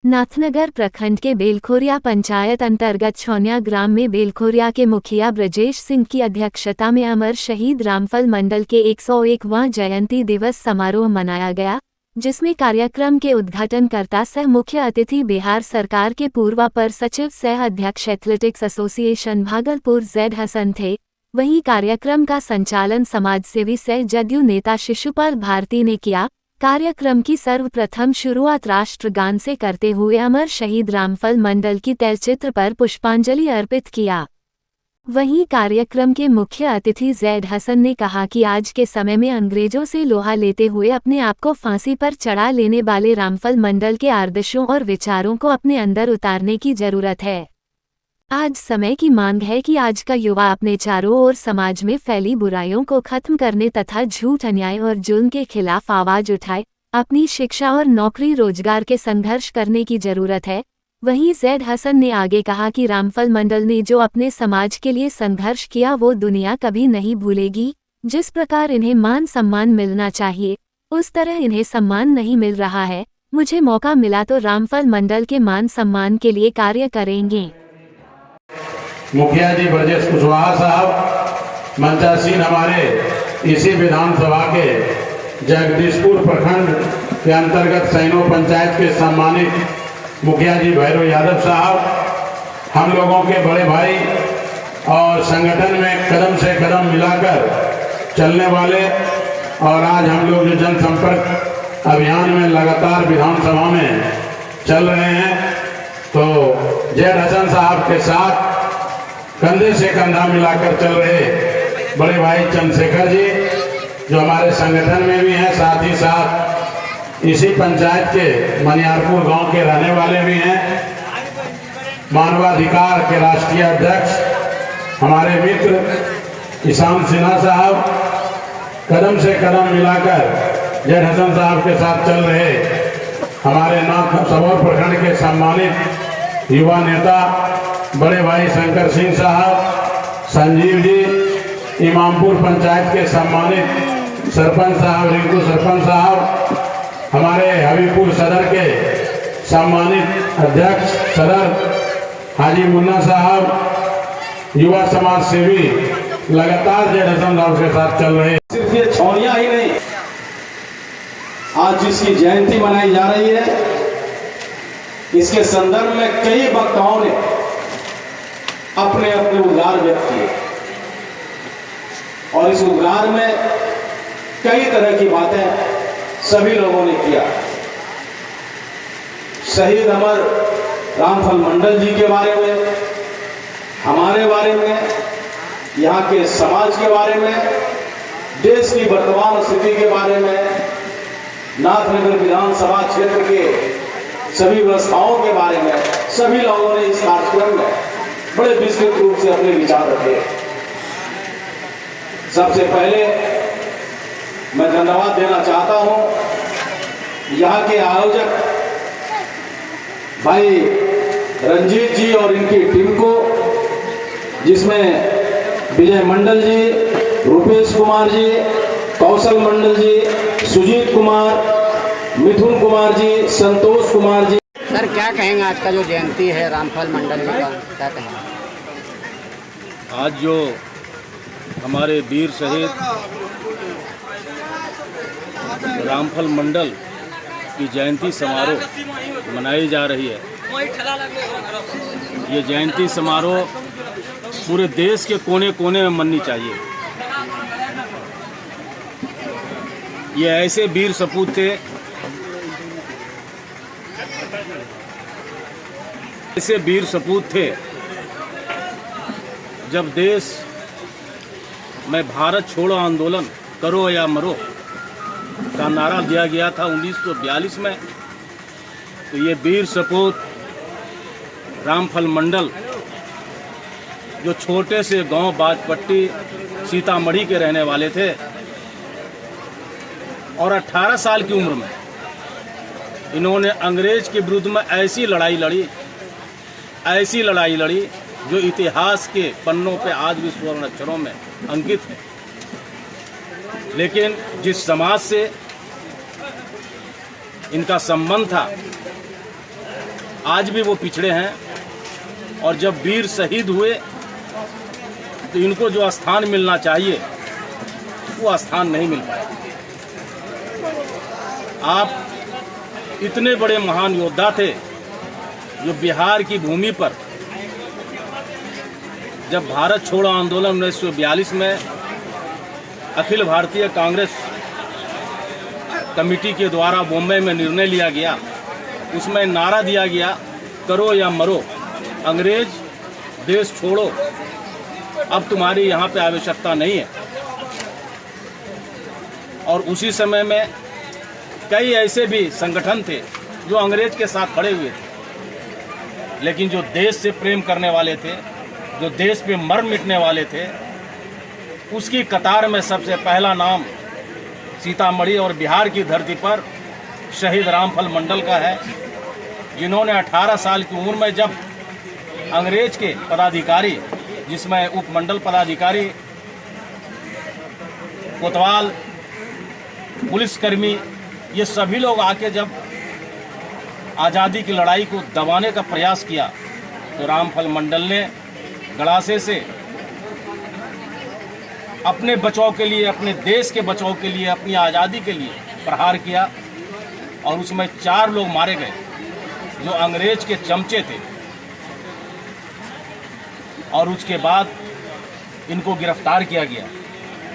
नाथनगर प्रखंड के बेलखोरिया पंचायत अंतर्गत छौनिया ग्राम में बेलखोरिया के मुखिया ब्रजेश सिंह की अध्यक्षता में अमर शहीद रामफल मंडल के 101वां जयंती दिवस समारोह मनाया गया, जिसमें कार्यक्रम के उद्घाटनकर्ता सह मुख्य अतिथि बिहार सरकार के पूर्व अपर सचिव सह अध्यक्ष athletics association Bhagalpur Z Hasan थे। वहीं कार्यक्रम का संचालन समाजसेवी सह जदयू नेता शिशुपाल भारती ने किया। कार्यक्रम की सर्वप्रथम शुरुआत राष्ट्रगान से करते हुए अमर शहीद रामफल मंडल की तैलचित्र पर पुष्पांजलि अर्पित किया। वहीं कार्यक्रम के मुख्य अतिथि जैद हसन ने कहा कि आज के समय में अंग्रेजों से लोहा लेते हुए अपने आप को फांसी पर चढ़ा लेने वाले रामफल मंडल के आदर्शों और विचारों को अपने अंदर उतारने की जरूरत है। आज समय की मांग है कि आज का युवा अपने चारों ओर समाज में फैली बुराइयों को खत्म करने तथा झूठ, अन्याय और जुल्म के खिलाफ आवाज उठाए। अपनी शिक्षा और नौकरी रोजगार के संघर्ष करने की जरूरत है। वहीं जैद हसन ने आगे कहा कि रामफल मंडल ने जो अपने समाज के लिए संघर्ष किया वो दुनिया कभी नहीं भूलेगी। जिस प्रकार इन्हें मान सम्मान मिलना चाहिए उस तरह इन्हें सम्मान नहीं मिल रहा है। मुझे मौका मिला तो रामफल मंडल के मान सम्मान के लिए कार्य करेंगे। मुखिया जी ब्रजेश कुशवाहा साहब, मंचासीन हमारे इसी विधानसभा के जगदीशपुर प्रखंड के अंतर्गत सैनो पंचायत के सम्मानित मुखिया जी भैरव यादव साहब, हम लोगों के बड़े भाई और संगठन में कदम से कदम मिलाकर चलने वाले, और आज हम लोग जो जनसंपर्क अभियान में लगातार विधानसभा में चल रहे हैं, तो जैद हसन साहब के साथ कंधे से कंधा मिलाकर चल रहे बड़े भाई चंद्रशेखर जी जो हमारे संगठन में भी हैं, साथ ही साथ इसी पंचायत के मनियारपुर गांव के रहने वाले भी हैं। मानवाधिकार के राष्ट्रीय अध्यक्ष हमारे मित्र ईशान सिन्हा साहब, कदम से कदम मिलाकर जैद हसन साहब के साथ चल रहे हमारे नाथ सबौर प्रखंड के सम्मानित युवा नेता बड़े भाई शंकर सिंह साहब, संजीव जी, इमामपुर पंचायत के सम्मानित सरपंच साहब रिंकू सरपंच साहब, हमारे हबीबपुर सदर के सम्मानित अध्यक्ष सदर हाजी मुन्ना साहब, युवा समाज सेवी लगातार जैद हसन साहब के साथ चल रहे। सिर्फ ये छौनिया ही नहीं, आज जिसकी जयंती मनाई जा रही है, इसके संदर्भ में कई वक्ताओं ने अपने अपने उद्गार व्यक्त किए और इस उद्गार में कई तरह की बातें सभी लोगों ने किया। शहीद अमर रामफल मंडल जी के बारे में, हमारे बारे में, यहाँ के समाज के बारे में, देश की वर्तमान स्थिति के बारे में, नाथनगर विधानसभा क्षेत्र के सभी व्यवस्थाओं के बारे में सभी लोगों ने इस कार्यक्रम में बड़े विस्तृत रूप से अपने विचार रखे। सबसे पहले मैं धन्यवाद देना चाहता हूं यहाँ के आयोजक भाई रंजीत जी और इनकी टीम को, जिसमें विजय मंडल जी, रुपेश कुमार जी, कौशल मंडल जी, सुजीत कुमार, मिथुन कुमार जी, संतोष कुमार जी। सर क्या कहेंगे आज का जो जयंती है रामफल मंडल जी का, क्या कहेंगे? आज जो हमारे वीर शहीद रामफल मंडल की जयंती समारोह मनाई जा रही है, ये जयंती समारोह पूरे देश के कोने कोने में मननी चाहिए। ये ऐसे वीर सपूत थे, ऐसे वीर सपूत थे जब देश में भारत छोड़ो आंदोलन करो या मरो का नारा दिया गया था 1942 में, तो ये वीर सपूत रामफल मंडल जो छोटे से गांव बाजपट्टी सीतामढ़ी के रहने वाले थे और 18 साल की उम्र में इन्होंने अंग्रेज के विरुद्ध में ऐसी लड़ाई लड़ी जो इतिहास के पन्नों पे आज भी स्वर्ण अक्षरों में अंकित है। लेकिन जिस समाज से इनका संबंध था आज भी वो पिछड़े हैं, और जब वीर शहीद हुए तो इनको जो स्थान मिलना चाहिए वो स्थान नहीं मिल पाया। आप इतने बड़े महान योद्धा थे जो बिहार की भूमि पर जब भारत छोड़ो आंदोलन 1942 में अखिल भारतीय कांग्रेस कमेटी के द्वारा बॉम्बे में निर्णय लिया गया, उसमें नारा दिया गया, करो या मरो, अंग्रेज देश छोड़ो, अब तुम्हारी यहाँ पे आवश्यकता नहीं है। और उसी समय में कई ऐसे भी संगठन थे जो अंग्रेज के साथ खड़े हुए थे, लेकिन जो देश से प्रेम करने वाले थे, जो देश पे मर मिटने वाले थे, उसकी कतार में सबसे पहला नाम सीतामढ़ी और बिहार की धरती पर शहीद रामफल मंडल का है, जिन्होंने 18 साल की उम्र में जब अंग्रेज के पदाधिकारी, जिसमें उपमंडल पदाधिकारी, कोतवाल, पुलिसकर्मी, ये सभी लोग आके जब आज़ादी की लड़ाई को दबाने का प्रयास किया तो रामफल मंडल ने गड़ासे से अपने बचाव के लिए, अपने देश के बचाव के लिए, अपनी आज़ादी के लिए प्रहार किया, और उसमें 4 लोग मारे गए जो अंग्रेज के चमचे थे। और उसके बाद इनको गिरफ्तार किया गया।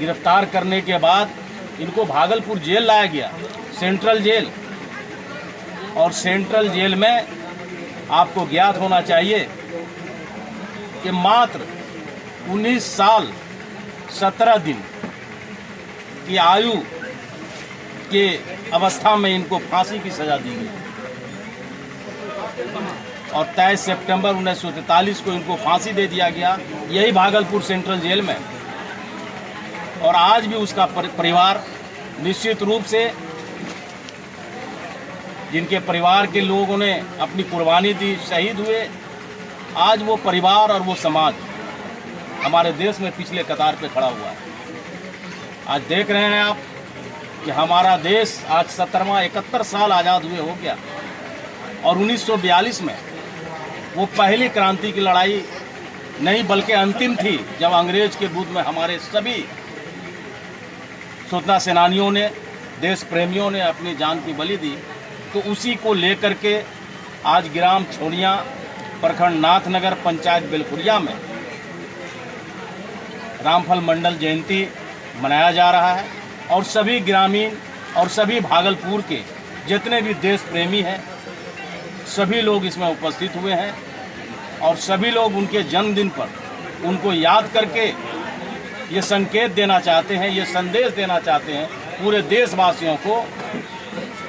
गिरफ्तार करने के बाद इनको भागलपुर जेल लाया गया, सेंट्रल जेल। और सेंट्रल जेल में आपको ज्ञात होना चाहिए कि मात्र 19 साल 17 दिन की आयु के अवस्था में इनको फांसी की सजा दी गई, और 23 सितंबर 1943 को इनको फांसी दे दिया गया, यही भागलपुर सेंट्रल जेल में। और आज भी उसका परिवार, निश्चित रूप से जिनके परिवार के लोगों ने अपनी कुर्बानी दी, शहीद हुए, आज वो परिवार और वो समाज हमारे देश में पिछले कतार पे खड़ा हुआ है। आज देख रहे हैं आप कि हमारा देश आज 71 साल आज़ाद हुए हो गया, और 1942 में वो पहली क्रांति की लड़ाई नहीं बल्कि अंतिम थी, जब अंग्रेज के विरुद्ध में हमारे सभी स्वतंत्रता सेनानियों ने, देश प्रेमियों ने अपनी जान की बलि दी। तो उसी को लेकर के आज ग्राम छोनिया, प्रखंड नाथनगर, पंचायत बेलखुरिया में रामफल मंडल जयंती मनाया जा रहा है, और सभी ग्रामीण और सभी भागलपुर के जितने भी देश प्रेमी हैं, सभी लोग इसमें उपस्थित हुए हैं, और सभी लोग उनके जन्मदिन पर उनको याद करके ये संकेत देना चाहते हैं, ये संदेश देना चाहते हैं पूरे देशवासियों को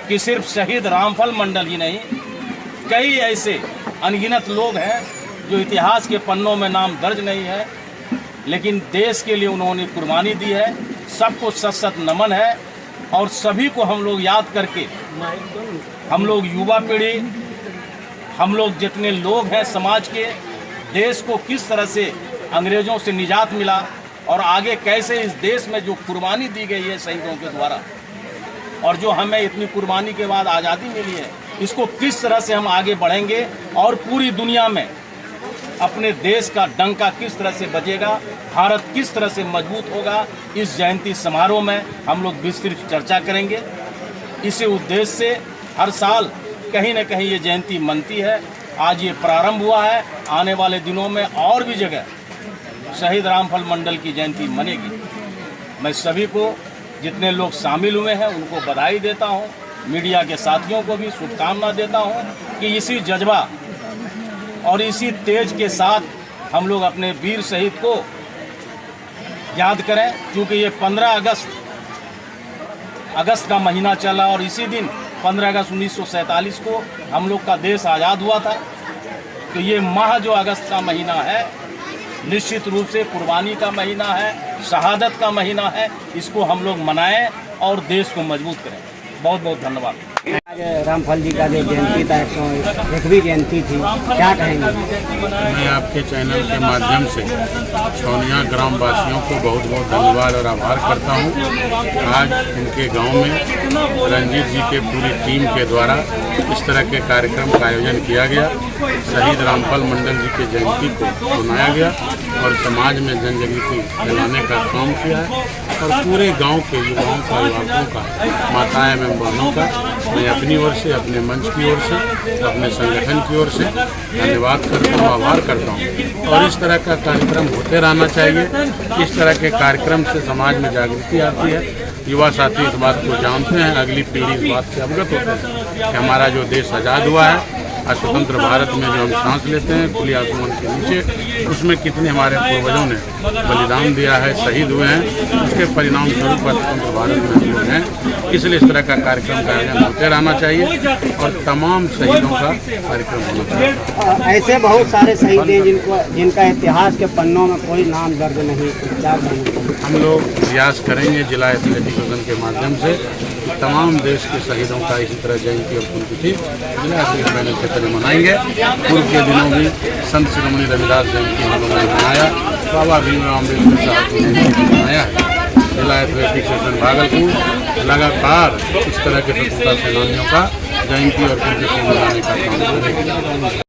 कि सिर्फ शहीद रामफल मंडल ही नहीं, कई ऐसे अनगिनत लोग हैं जो इतिहास के पन्नों में नाम दर्ज नहीं है, लेकिन देश के लिए उन्होंने कुर्बानी दी है। सबको सत सत नमन है, और सभी को हम लोग याद करके, हम लोग युवा पीढ़ी, हम लोग जितने लोग हैं समाज के, देश को किस तरह से अंग्रेज़ों से निजात मिला, और आगे कैसे इस देश में जो कुर्बानी दी गई है शहीदों के द्वारा, और जो हमें इतनी कुर्बानी के बाद आज़ादी मिली है, इसको किस तरह से हम आगे बढ़ेंगे, और पूरी दुनिया में अपने देश का डंका किस तरह से बजेगा, भारत किस तरह से मजबूत होगा, इस जयंती समारोह में हम लोग विस्तृत चर्चा करेंगे। इसी उद्देश्य से हर साल कहीं न कहीं ये जयंती मनती है। आज ये प्रारंभ हुआ है, आने वाले दिनों में और भी जगह शहीद रामफल मंडल की जयंती मनेगी। मैं सभी को, जितने लोग शामिल हुए हैं, उनको बधाई देता हूं, मीडिया के साथियों को भी शुभकामना देता हूं कि इसी जज्बा और इसी तेज के साथ हम लोग अपने वीर शहीद को याद करें, क्योंकि ये 15 अगस्त का महीना चला, और इसी दिन 15 अगस्त 1947 को हम लोग का देश आज़ाद हुआ था। तो ये माह जो अगस्त का महीना है, निश्चित रूप से कुर्बानी का महीना है, शहादत का महीना है। इसको हम लोग मनाएं और देश को मजबूत करें। बहुत बहुत धन्यवाद। आज रामफल जी का जो जयंती था 101वीं जयंती थी, क्या कहेंगे? मैं आपके चैनल के माध्यम से छौनिया ग्राम वासियों को बहुत बहुत धन्यवाद और आभार करता हूं। आज इनके गांव में रंजीत जी के पूरी टीम के द्वारा इस तरह के कार्यक्रम का आयोजन किया गया। शहीद रामफल मंडल जी की जयंती को मनाया गया और समाज में जन जागृति फैलाने का काम किया है और पूरे गांव के युवाओं का, अभिभावकों का, माताएं एवं बहनों का मैं अपनी ओर से, अपने मंच की ओर से, अपने संगठन की ओर से धन्यवाद करता हूँ, आभार करता हूँ। और इस तरह का कार्यक्रम होते रहना चाहिए। इस तरह के कार्यक्रम से समाज में जागृति आती है, युवा साथी इस बात को जानते हैं, अगली पीढ़ी इस बात से अवगत होते हैं कि हमारा जो देश आज़ाद हुआ है, स्वतंत्र भारत में जो हम सांस लेते हैं खुली आसमान के नीचे, उसमें कितने हमारे पूर्वजों ने बलिदान दिया है, शहीद हुए हैं, उसके परिणाम स्वरूप स्वतंत्र भारत में हम लोग हैं। इसलिए इस तरह का कार्यक्रम का आयोजन होते रहना चाहिए और तमाम शहीदों का कार्यक्रम होना चाहिए। ऐसे बहुत सारे शहीद हैं जिनका इतिहास के पन्नों में कोई नाम दर्ज नहीं, क्या कहेंगे? हम लोग प्रयास करेंगे जिला एथलेटिक्स के माध्यम से तमाम देश के शहीदों का इसी तरह जयंती और पुण्यतिथि जिला एथलेटिक्स बैनर के तहत मनाएंगे। पूर्व के दिनों में संत शिरोमणि रविदास जयंती हम लोगों ने मनाया, बाबा भीमराव अम्बेडकर साहब की जयंती मनाया है। जिला एथलेटिक्स सेशन भागलपुर लगातार इस तरह के स्वतंत्रता सेनानियों का जयंती और पुण्यतिथि मनाने का काम करेगी।